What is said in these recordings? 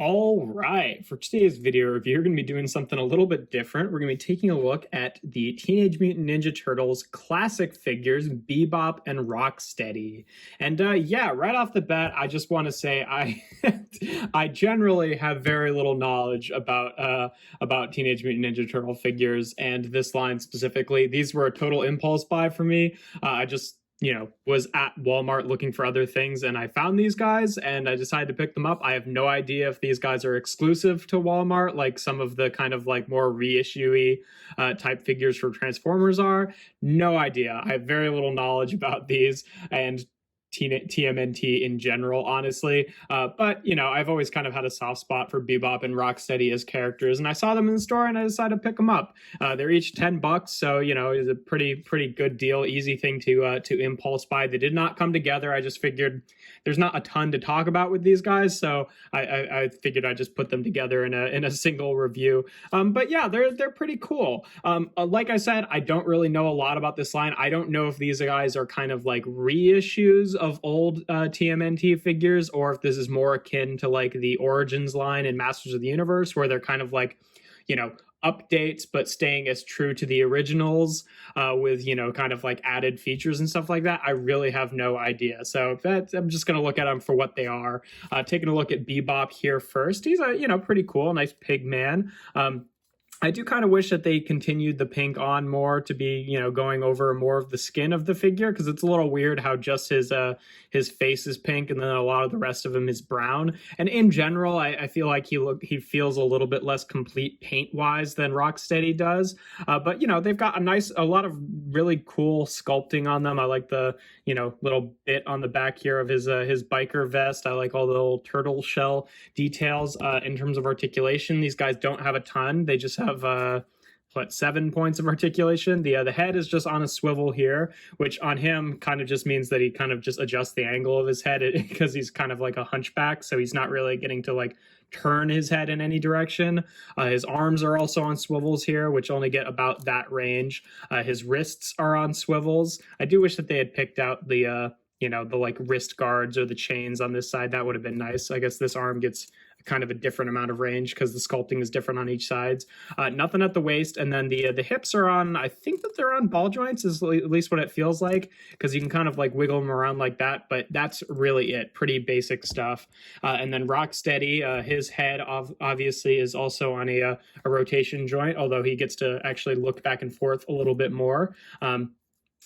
All right, for today's video review, we're going to be doing something a little bit different. We're going to be taking a look at the Teenage Mutant Ninja Turtles classic figures, BEBOP and ROCKSTEADY. And yeah, right off the bat, I just want to say I generally have very little knowledge about Teenage Mutant Ninja Turtle figures and this line specifically. These were a total impulse buy for me. I just was at Walmart looking for other things and I found these guys and I decided to pick them up. I have no idea if these guys are exclusive to Walmart, like some of the kind of like more reissue-y type figures for Transformers are. No idea. I have very little knowledge about these and TMNT in general, honestly. But, I've always kind of had a soft spot for BEBOP and ROCKSTEADY as characters, and I saw them in the store and I decided to pick them up. They're each $10, so, it's a pretty good deal, easy thing to impulse buy. They did not come together. I just figured there's not a ton to talk about with these guys, so I figured I'd just put them together in a single review. But yeah, they're pretty cool. Like I said, I don't really know a lot about this line. I don't know if these guys are kind of like reissues of old TMNT figures, or if this is more akin to like the Origins line in Masters of the Universe, where they're kind of like, updates but staying as true to the originals with kind of like added features and stuff like that. I really have no idea, so I'm just gonna look at them for what they are. Taking a look at BEBOP here first. He's a pretty cool, nice pig man. I do kind of wish that they continued the pink on more to be, going over more of the skin of the figure, because it's a little weird how just his face is pink and then a lot of the rest of him is brown. And in general, I feel like he feels a little bit less complete paint-wise than ROCKSTEADY does. But, they've got a lot of really cool sculpting on them. I like the, little bit on the back here of his biker vest. I like all the little turtle shell details. In terms of articulation, these guys don't have a ton. They just have 7 points of articulation. The head is just on a swivel here, which on him kind of just means that he kind of just adjusts the angle of his head because he's kind of like a hunchback, so he's not really getting to like turn his head in any direction. His arms are also on swivels here, which only get about that range. His wrists are on swivels. I do wish that they had picked out the the like wrist guards or the chains on this side. That would have been nice. I guess this arm gets kind of a different amount of range because the sculpting is different on each sides. Nothing at the waist, and then the hips are on, I think that they're on ball joints, is at least what it feels like, because you can kind of like wiggle them around like that, but that's really it. Pretty basic stuff. And then ROCKSTEADY, his head obviously is also on a rotation joint, although he gets to actually look back and forth a little bit more.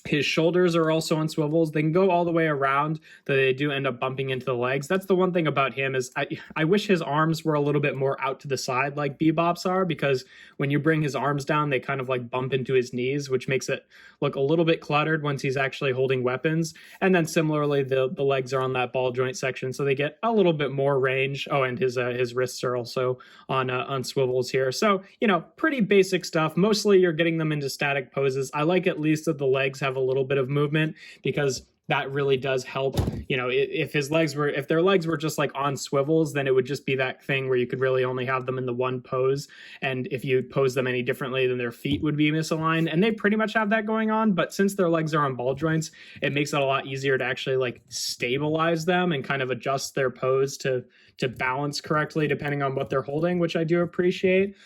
His shoulders are also on swivels. They can go all the way around, though they do end up bumping into the legs. That's the one thing about him is I wish his arms were a little bit more out to the side like BEBOP's are, because when you bring his arms down, they kind of like bump into his knees, which makes it look a little bit cluttered once he's actually holding weapons. And then similarly, the legs are on that ball joint section, so they get a little bit more range. Oh, and his wrists are also on swivels here. So, pretty basic stuff. Mostly you're getting them into static poses. I like at least that the legs have a little bit of movement, because that really does help. If their legs were just like on swivels, then it would just be that thing where you could really only have them in the one pose, and if you pose them any differently, then their feet would be misaligned, and they pretty much have that going on. But since their legs are on ball joints, it makes it a lot easier to actually like stabilize them and kind of adjust their pose to balance correctly depending on what they're holding, which I do appreciate.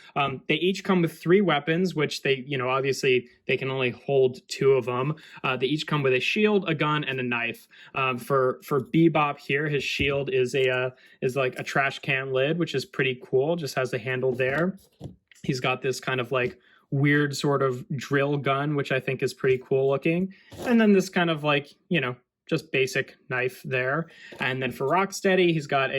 They each come with 3 weapons, which they, obviously they can only hold 2 of them. They each come with a shield, a gun, and a knife. For BEBOP here, his shield is like a trash can lid, which is pretty cool. Just has the handle there. He's got this kind of like weird sort of drill gun, which I think is pretty cool looking. And then this kind of like, just basic knife there. And then for ROCKSTEADY, he's got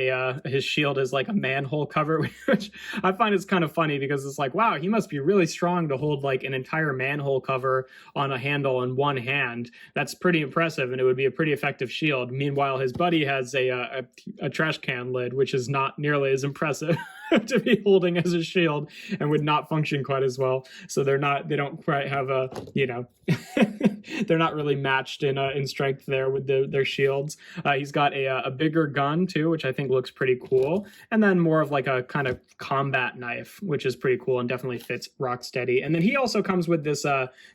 his shield is like a manhole cover, which I find is kind of funny, because it's like, wow, he must be really strong to hold like an entire manhole cover on a handle in one hand. That's pretty impressive, and it would be a pretty effective shield. Meanwhile, his buddy has a trash can lid, which is not nearly as impressive. to be holding as a shield and would not function quite as well. So they don't quite have a, you know, they're not really matched in strength there with their shields. He's got a bigger gun too, which I think looks pretty cool, and then more of like a kind of combat knife, which is pretty cool and definitely fits Rocksteady. And then he also comes with this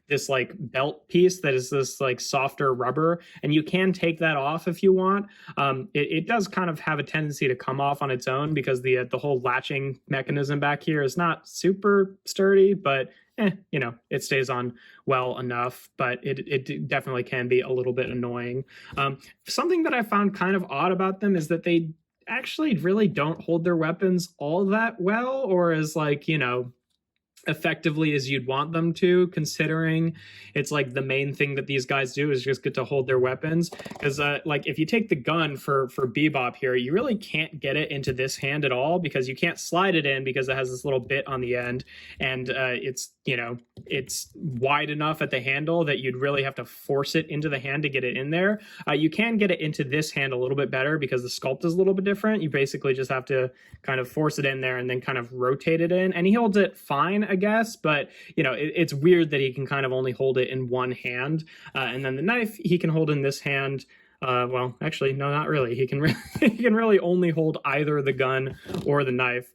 this like belt piece that is this like softer rubber, and you can take that off if you want. It does kind of have a tendency to come off on its own because the whole latching mechanism back here is not super sturdy, but you know, it stays on well enough, but it definitely can be a little bit annoying. Something that I found kind of odd about them is that they actually really don't hold their weapons all that well, or as like, you know, effectively as you'd want them to, considering it's like the main thing that these guys do is just get to hold their weapons. Because like if you take the gun for BEBOP here, you really can't get it into this hand at all because you can't slide it in because it has this little bit on the end, and it's, you know, it's wide enough at the handle that you'd really have to force it into the hand to get it in there. You can get it into this hand a little bit better because the sculpt is a little bit different. You basically just have to kind of force it in there and then kind of rotate it in, and he holds it fine, I guess, but you know, it's weird that he can kind of only hold it in one hand, and then the knife he can hold in this hand. Well, actually, no, not really. He can he can really only hold either the gun or the knife.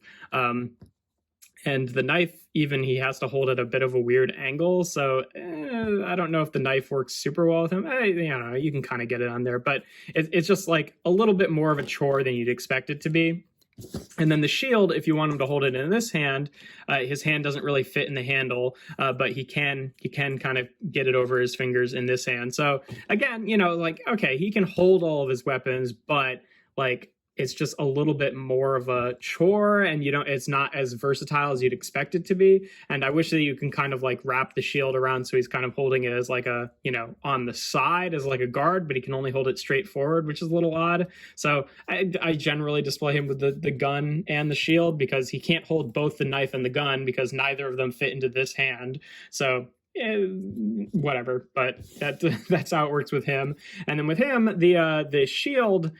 And the knife, even, he has to hold at a bit of a weird angle. So I don't know if the knife works super well with him. You know, you can kind of get it on there, but it's just like a little bit more of a chore than you'd expect it to be. And then the shield, if you want him to hold it in this hand, his hand doesn't really fit in the handle, but he can kind of get it over his fingers in this hand. So again, you know, like, okay, he can hold all of his weapons, but like, it's just a little bit more of a chore, and you know, it's not as versatile as you'd expect it to be. And I wish that you can kind of like wrap the shield around so he's kind of holding it as like a, you know, on the side as like a guard, but he can only hold it straight forward, which is a little odd. So I generally display him with the gun and the shield because he can't hold both the knife and the gun because neither of them fit into this hand. So whatever, but that's how it works with him. And then with him, the shield,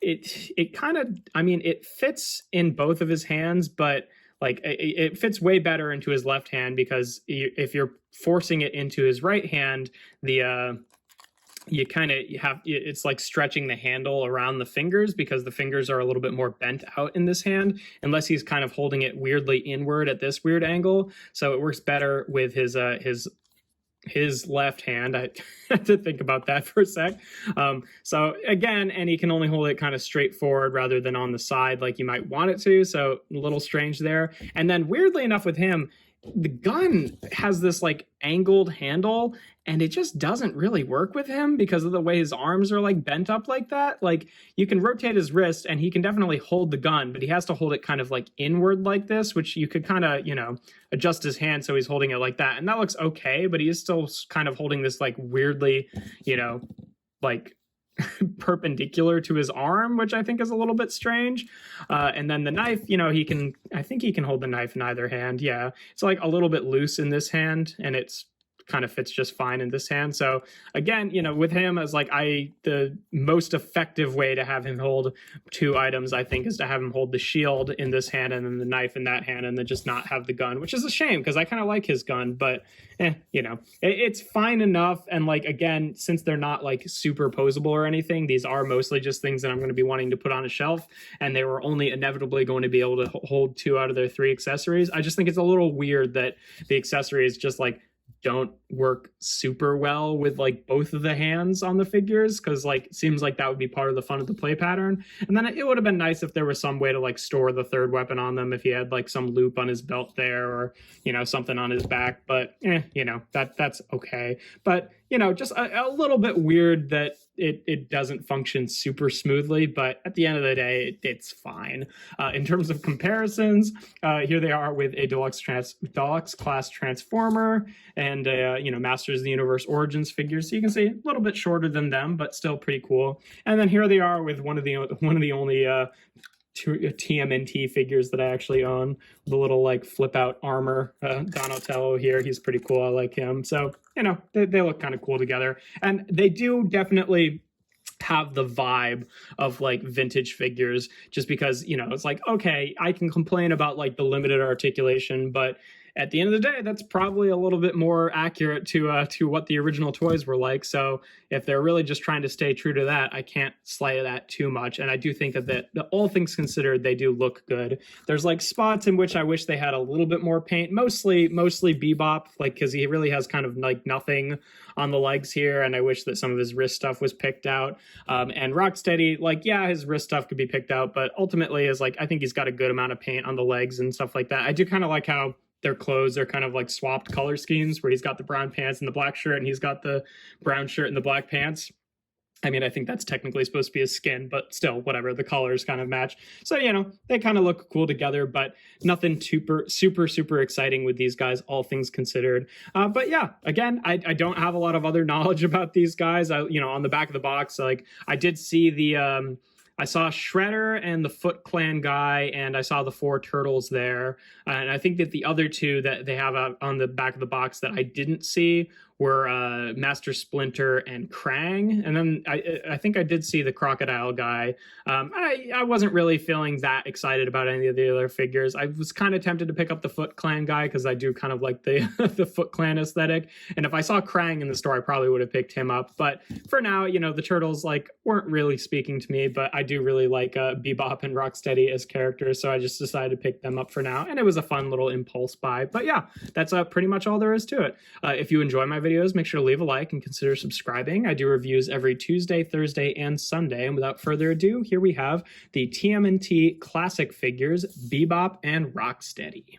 it kind of, I mean, it fits in both of his hands, but like it fits way better into his left hand because if you're forcing it into his right hand, you kind of have, it's like stretching the handle around the fingers because the fingers are a little bit more bent out in this hand, unless he's kind of holding it weirdly inward at this weird angle. So it works better with his left hand. I had to think about that for a sec. So again, and he can only hold it kind of straight forward rather than on the side like you might want it to. So a little strange there. And then weirdly enough with him, the gun has this like angled handle, and it just doesn't really work with him because of the way his arms are like bent up like that. Like you can rotate his wrist and he can definitely hold the gun, but he has to hold it kind of like inward like this, which you could kind of, you know, adjust his hand so he's holding it like that. And that looks okay, but he is still kind of holding this like weirdly, you know, like perpendicular to his arm, which I think is a little bit strange. And then the knife, you know, I think he can hold the knife in either hand. Yeah, it's like a little bit loose in this hand, and it's kind of fits just fine in this hand. So again, you know, with him as like the most effective way to have him hold two items, I think, is to have him hold the shield in this hand and then the knife in that hand, and then just not have the gun, which is a shame because I kind of like his gun, but you know, it's fine enough. And like, again, since they're not like super posable or anything, these are mostly just things that I'm going to be wanting to put on a shelf, and they were only inevitably going to be able to hold 2 out of their 3 accessories. I just think it's a little weird that the accessories just like don't work super well with like both of the hands on the figures, because like it seems like that would be part of the fun of the play pattern. And then it would have been nice if there was some way to like store the third weapon on them, if he had like some loop on his belt there, or you know, something on his back. But you know, that's okay. But you know, just a little bit weird that it doesn't function super smoothly, but at the end of the day, it's fine. In terms of comparisons, here they are with a Deluxe Class Transformer and you know, Masters of the Universe Origins figures. So you can see a little bit shorter than them, but still pretty cool. And then here they are with one of the only TMNT figures that I actually own, the little like flip out armor. Donatello here, he's pretty cool. I like him. So you know, they look kind of cool together, and they do definitely have the vibe of like vintage figures, just because, you know, it's like, okay, I can complain about like the limited articulation, but at the end of the day, that's probably a little bit more accurate to what the original toys were like. So if they're really just trying to stay true to that, I can't slay that too much. And I do think that all things considered, they do look good. There's like spots in which I wish they had a little bit more paint, mostly BEBOP, like, because he really has kind of like nothing on the legs here, and I wish that some of his wrist stuff was picked out. And Rocksteady, like, yeah, his wrist stuff could be picked out, but ultimately is like, I think he's got a good amount of paint on the legs and stuff like that. I do kind of like how their clothes are kind of like swapped color schemes, where he's got the brown pants and the black shirt, and he's got the brown shirt and the black pants. I mean, I think that's technically supposed to be his skin, but still, whatever, the colors kind of match. So, you know, they kind of look cool together, but nothing super exciting with these guys, all things considered. But yeah, again, I don't have a lot of other knowledge about these guys. You know, on the back of the box, like, I did see the... I saw Shredder and the Foot Clan guy, and I saw the 4 turtles there. And I think that the other 2 that they have on the back of the box that I didn't see were Master Splinter and Krang. And then I think I did see the Crocodile guy. I wasn't really feeling that excited about any of the other figures. I was kind of tempted to pick up the Foot Clan guy because I do kind of like the the Foot Clan aesthetic. And if I saw Krang in the store, I probably would have picked him up. But for now, you know, the turtles like weren't really speaking to me, but I do really like BEBOP and Rocksteady as characters, so I just decided to pick them up for now. And it was a fun little impulse buy. But yeah, that's pretty much all there is to it. If you enjoy my videos, make sure to leave a like and consider subscribing. I do reviews every Tuesday, Thursday, and Sunday. And without further ado, here we have the TMNT classic figures, BEBOP and Rocksteady.